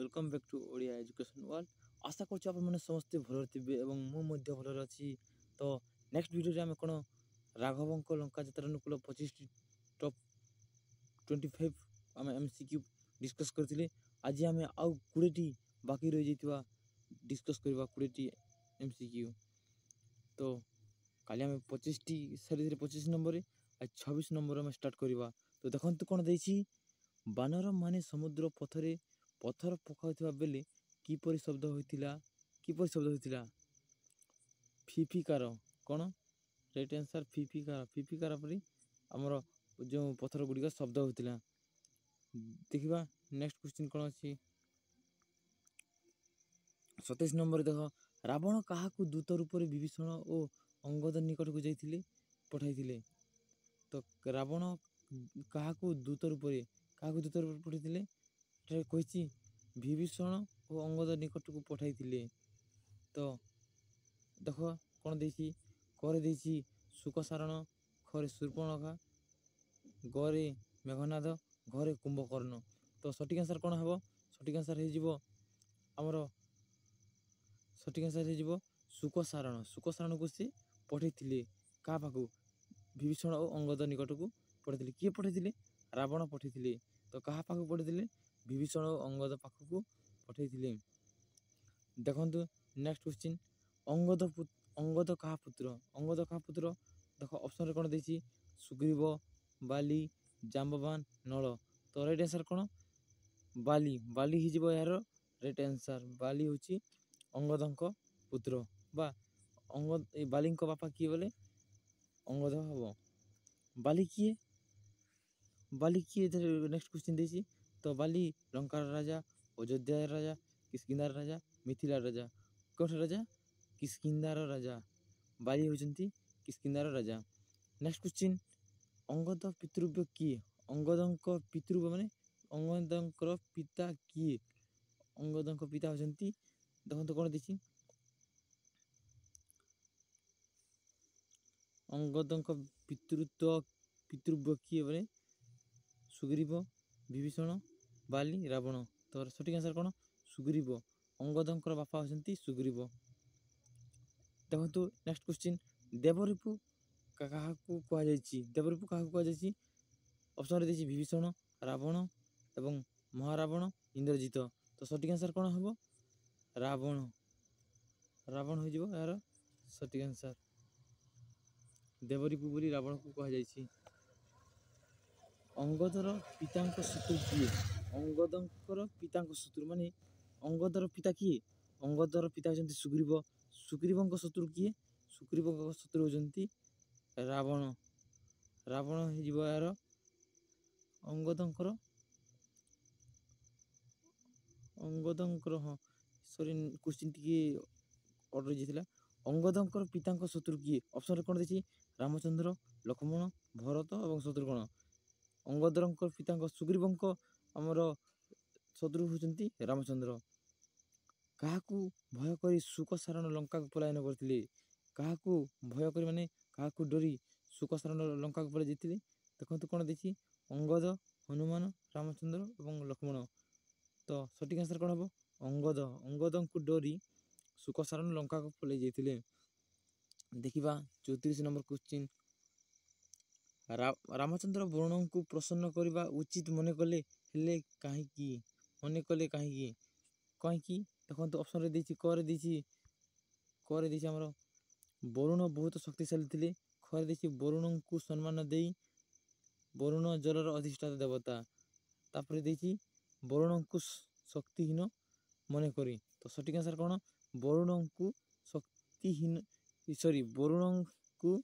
Welcome back to Odia education world. आशा कर समस्ते भल थे और मुझे भल अच्छी। तो नेक्स्ट वीडियो आम कौन राघव लंका जात्रा अनुकूल 25 टॉप 25 आम MCQ डिस्कस करते। आज आम आउ 20 बाकी रही जा डिस्कस करवा 20 MCQ। तो काली आम 25 सारी 25 नंबर आज 26 नंबर आम स्टार्ट करवा। तो देखते कौन देती बानर माने समुद्र पथरे पथर पकाउथिबा बेले किपरि शब्द होइतिला फिफिकार कौन राइट आंसर फिफिकार परि आमर जो पथर गुड़िक शब्द होइतिला। देखिबा नेक्स्ट क्वेश्चन कौन अछि 27 नंबर देख रावण काहाकू दूत रूप में विभीषण और अंगद निकट को जाइथिले पठाइथिले। तो रावण काहाकू दूत रूप में पठाइथिले कही विभीषण और अंगद निकट को पठाइथिले। तो देख कौन देछि करे देछि सुकसारण खरे शूर्पणखा गरे मेघनाद घरे कुंभकर्ण। तो सठिक आंसर कौन हम सठिक आंसर हो आमर सठिक आंसर हो सुकसारण को सी पठाइथिले क्या पाखु विभीषण और अंगद निकट को पठाइथिले। किए पठाइथिले रावण पठाइथिले। तो क्या पाखु पठाइथिले विभीषण और अंगद पाखक पठाइथिले। देखंतु नेक्स्ट क्वेश्चन अंगद कहा पुत्र देख ऑप्शन कौन देछि सुग्रीव बाली जाम्बवान नल। तो राइट आंसर कौन बाली ही यार राइट आंसर बाली हूँ अंगद पुत्र बा अंगद बाली बापा किए बोले अंगद हम बाली किए नेक्स्ट क्वेश्चन देछि। तो बाली लंकार राजा अयोध्या राजा किष्किंधार राजा मिथिलार राजा कौन राजा किष्किंधार राजा बाली होती किष्किंधार राजा। नेक्स्ट क्वेश्चन अंगद पितृव्य किए अंगद पितृव्य माने अंगद पिता किए अंगद पिता होती देखो कौन देखी अंगद पितृव्य किए बोले सुग्रीव विभीषण बाली रावण। तो सठिक आंसर कौन सुग्रीव अंगद बापा होती सुग्रीव। देखो नेक्स्ट क्वेश्चन देवरिपु देवरिपु क्या ऑप्शन देछि विभीषण रावण एवं महारावण इंद्रजित। तो सठिक आंसर कौन हम रावण हो यार सठिक आंसर देवरिपु बोली रावण को कहुई। अंगदर पिता शत्रु किए अंगदर पिता शत्रु माने अंगदर पिता किए अंगदर पिता होती सुग्रीव सुग्रीव शत्रु किए सुग्रीव शत्रु होती रावण हो यार अंगदर हाँ सॉरी क्वेश्चन टी ऑर्डर जाइए अंगदर पिता शत्रु किए ऑप्शन कौन देखिए रामचंद्र लक्ष्मण भरत और शत्रुघ्न। अंगदर पिता सुग्रीव आमर शत्रु होती रामचंद्र। क्या भय कर सुकसारण लंका को पलायन करते क्या भय कर माने क्या डरी सुकसारण लंका को पलाई जाते। देखो कौन देखिए अंगद हनुमान रामचंद्र और लक्ष्मण। तो सठिक आंसर कौन हम अंगद को डरी सुकसारण लंका को पलाई जाते। देखा 34 नंबर क्वेश्चन रामचंद्र वरुण को प्रसन्न करने उचित मन कले कहीं देखो ऑप्शन करे आमर वरुण बहुत शक्तिशाली थे खरे देखिए वरुण को सम्मान दे वरुण जलर अधिष्ठाता देवता तापर देखिए वरुण को शक्तिहीन मन करी। तो सठिक आंसर कौन वरुण को शक्तिहीन वरुण को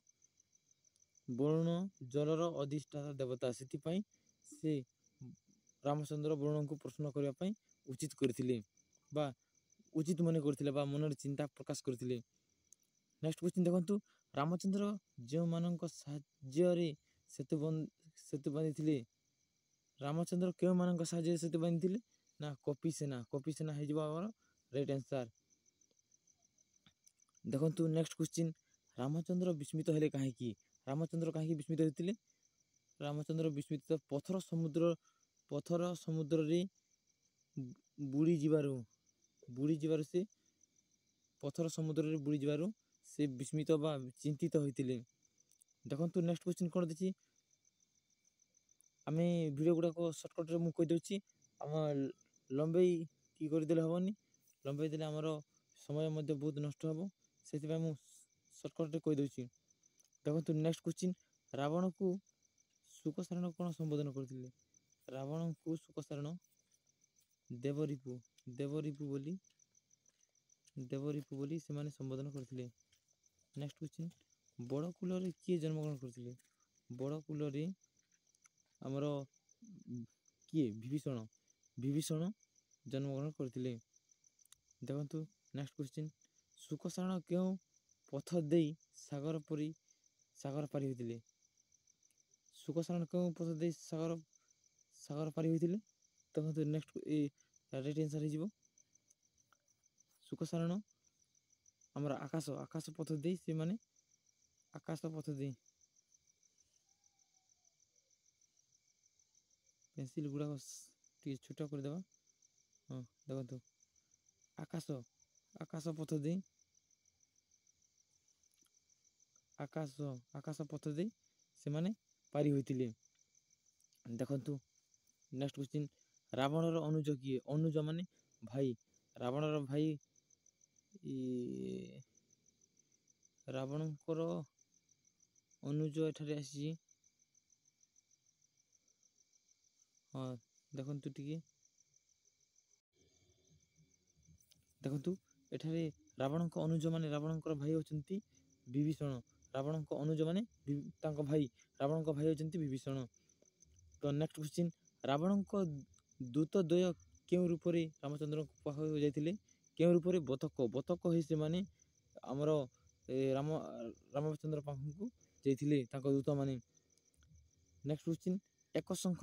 वरुण जलर अधिष्ठाता देवता से रामचंद्र वरुण को प्रश्न करने उचित करथिले बा उचित मन करथिले बा मन चिंता प्रकाश करथिले। नेक्स्ट क्वेश्चन देखंतु रामचंद्र जो मानक साहाय्य सेतु बांधिथिले रामचंद्र केउ मानक साहाय्य सेतु बांधिथिले ना कपिसेना हो आमर राइट आंसर। देखंतु नेक्स्ट क्वेश्चन रामचंद्र विस्मित हेले कहीं रामचंद्र कहीं विस्मित होते रामचंद्र विस्मित पथर समुद्र रे ବୁଡ଼ିଯିବାରୁ ସେ ପଥର ସମୁଦ୍ରରେ ବୁଡ଼ିଯିବାରୁ ସେ ବିସ୍ମିତ ବା ଚିନ୍ତିତ ହୋଇଥିଲେ। ଦେଖନ୍ତୁ ନେକ୍ସଟ କ୍ୱେଶ୍ଚିନ୍ କ'ଣ ଦେଇଛି, ଆମେ ଭିଡ଼ିଓ ଗୁଡ଼ାକ ସର୍ଟକଟ୍ରେ ମୁଁ କହିଦେଉଛି, ଆମ ଲମ୍ବେଇ କି କରିଦେଲେ ହେବନି, ଲମ୍ବେଇ ଦେଲେ ଆମର ସମୟ ମଧ୍ୟ ବହୁତ ନଷ୍ଟ ହେବ, ସେଥିପାଇଁ ମୁଁ ସର୍ଟକଟ୍ରେ କହିଦେଉଛି। ଦେଖନ୍ତୁ ନେକ୍ସଟ କ୍ୱେଶ୍ଚିନ୍, ରାବଣକୁ ଶୁକସାରଣ କ'ଣ ସମ୍ବୋଧନ କରିଥିଲେ? ରାବଣଙ୍କୁ ଶୁକସାରଣ ଦେବରିପୁ ବୋଲି ସେମାନେ ସମ୍ବୋଧନ କରିଥିଲେ। ନେକ୍ସଟ କ୍ୱେଶ୍ଚିନ୍, ବଡ଼ କୂଳରେ କିଏ ଜନ୍ମଗ୍ରହଣ କରିଥିଲେ? ବଡ଼ କୂଳରେ ଆମର କିଏ? ବିଭୀଷଣ ଜନ୍ମଗ୍ରହଣ କରିଥିଲେ। ଦେଖନ୍ତୁ ନେକ୍ସଟ କ୍ୱେଶ୍ଚିନ୍, ଶୁକସାରଣ କେଉଁ ପଥ ଦେଇ ସାଗର ପାରି ହୋଇଥିଲେ? ଶୁକସାରଣ କେଉଁ ପଥ ଦେଇ ସାଗର ପାରି ହୋଇଥିଲେ? ଦେଖନ୍ତୁ ନେକ୍ସଟ ରାଇଟ୍ ଆନ୍ସର୍ ହେଇଯିବ ଶୁକସାରଣ ଆମର ଆକାଶ ପଥ ଦେଇ ସେମାନେ ପେନ୍ସିଲ୍ ଗୁଡ଼ାକ ଟିକେ ଛୋଟ କରିଦେବା। ହଁ ଦେଖନ୍ତୁ ଆକାଶ ପଥ ଦେଇ ସେମାନେ ପାରି ହୋଇଥିଲେ। ଦେଖନ୍ତୁ ନେକ୍ସଟ କ୍ୱେଶ୍ଚିନ୍, ରାବଣର ଅନୁଜ କିଏ? ଅନୁଜ ମାନେ ଭାଇ, ରାବଣର ଭାଇ, ରାବଣଙ୍କର ଅନୁଜ ଏଠାରେ ଆସିଛି। ହଁ ଦେଖନ୍ତୁ ଏଠାରେ ରାବଣଙ୍କ ଅନୁଜ ମାନେ ରାବଣଙ୍କର ଭାଇ ହେଉଛନ୍ତି ବିଭୀଷଣ। ରାବଣଙ୍କ ଅନୁଜ ମାନେ ତାଙ୍କ ଭାଇ, ରାବଣଙ୍କ ଭାଇ ହେଉଛନ୍ତି ବିଭୀଷଣ। ତ ନେକ୍ସଟ କ୍ୱେଶ୍ଚିନ୍, ରାବଣଙ୍କ ଦୂତ ଦ୍ୱୟ କେଉଁ ରୂପରେ ରାମଚନ୍ଦ୍ରଙ୍କ ପାଖକୁ ଯାଇଥିଲେ? କେଉଁ ରୂପରେ? ବତକ ହୋଇ ସେମାନେ ଆମର ରାମଚନ୍ଦ୍ର ପାଖକୁ ଯାଇଥିଲେ ତାଙ୍କ ଦୂତମାନେ। ନେକ୍ସଟ କ୍ୱେଶ୍ଚିନ୍, ଏକ ଶଙ୍ଖ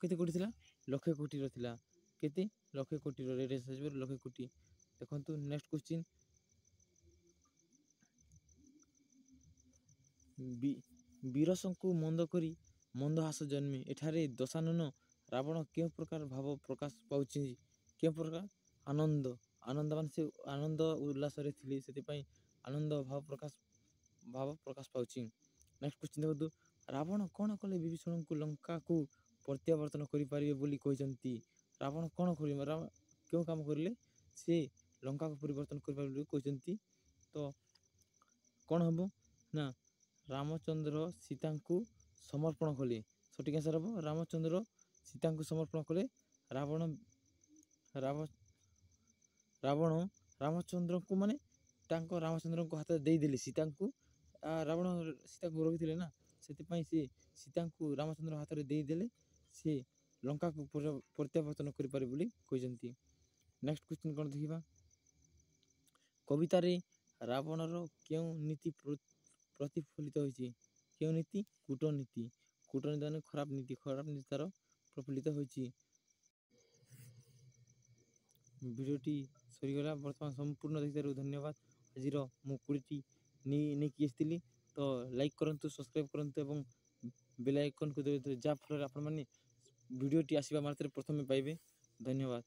କେତେ କୋଟି ଥିଲା? ଲକ୍ଷେ କୋଟିର ଥିଲା। କେତେ? ଲକ୍ଷେ କୋଟିର। ଲକ୍ଷେ କୋଟି। ଦେଖନ୍ତୁ ନେକ୍ସଟ କ୍ୱେଶ୍ଚିନ୍, ବୀରସଙ୍କୁ ମନ୍ଦ କରି ମନ୍ଦହାସ ଜନ୍ମେ। ଏଠାରେ ଦଶାନନ ରାବଣ କେଉଁ ପ୍ରକାର ଭାବ ପ୍ରକାଶ ପାଉଛି? କେଉଁ ପ୍ରକାର? ଆନନ୍ଦ ମାନେ ସେ ଆନନ୍ଦ ଉଲ୍ଲାସରେ ଥିଲେ, ସେଥିପାଇଁ ଆନନ୍ଦ ଭାବ ପ୍ରକାଶ ପାଉଛି। ନେକ୍ସଟ କ୍ୱେଶ୍ଚିନ୍ ଦେଖନ୍ତୁ, ରାବଣ କ'ଣ କଲେ ବିଭୀଷଣଙ୍କୁ ଲଙ୍କାକୁ ପ୍ରତ୍ୟାବର୍ତ୍ତନ କରିପାରିବେ ବୋଲି କହିଛନ୍ତି? ରାବଣ କ'ଣ କରିବେ? କେଉଁ କାମ କରିଲେ ସେ ଲଙ୍କାକୁ ପରିବର୍ତ୍ତନ କରିପାରିବେ ବୋଲି କହିଛନ୍ତି? ତ କ'ଣ ହେବ ନା, ରାମଚନ୍ଦ୍ର ସୀତାଙ୍କୁ ସମର୍ପଣ କଲେ। ସଠିକ୍ ଆନ୍ସର୍ ହେବ ରାମଚନ୍ଦ୍ର ସୀତାଙ୍କୁ ସମର୍ପଣ କଲେ। ରାବଣ ରାମଚନ୍ଦ୍ରଙ୍କୁ ମାନେ ରାମଚନ୍ଦ୍ରଙ୍କ ହାତରେ ଦେଇଦେଲେ ସୀତାଙ୍କୁ। ରାବଣ ସୀତାଙ୍କୁ ରଖିଥିଲେ ନା, ସେଥିପାଇଁ ସେ ସୀତାଙ୍କୁ ରାମଚନ୍ଦ୍ର ହାତରେ ଦେଇଦେଲେ, ସେ ଲଙ୍କାକୁ ପ୍ରତ୍ୟାବର୍ତ୍ତନ କରିପାରିବେ ବୋଲି କହିଛନ୍ତି। ନେକ୍ସଟ କ୍ୱେଶ୍ଚିନ୍ କ'ଣ ଦେଖିବା, କବିତାରେ ରାବଣର କେଉଁ ନୀତି ପ୍ରତିଫଳିତ ହୋଇଛି? କେଉଁ ନୀତି? କୂଟନୀତି ମାନେ ଖରାପ ନୀତି ତାର ପ୍ରଫୁଲ୍ଲିତ ହୋଇଛି। ଭିଡ଼ିଓଟି ସରିଗଲା। ବର୍ତ୍ତମାନ ସମ୍ପୂର୍ଣ୍ଣ ଦେଖିଥିବାରୁ ଧନ୍ୟବାଦ। ଆଜିର ମୁଁ 20ଟି ନେଇକି ଆସିଥିଲି। ତ ଲାଇକ୍ କରନ୍ତୁ, ସବସ୍କ୍ରାଇବ୍ କରନ୍ତୁ ଏବଂ ବେଲ୍ ଆଇକନ୍କୁ ଦେବେ, ଯାହାଫଳରେ ଆପଣମାନେ ଭିଡ଼ିଓଟି ଆସିବା ମାତ୍ରେ ପ୍ରଥମେ ପାଇବେ। ଧନ୍ୟବାଦ।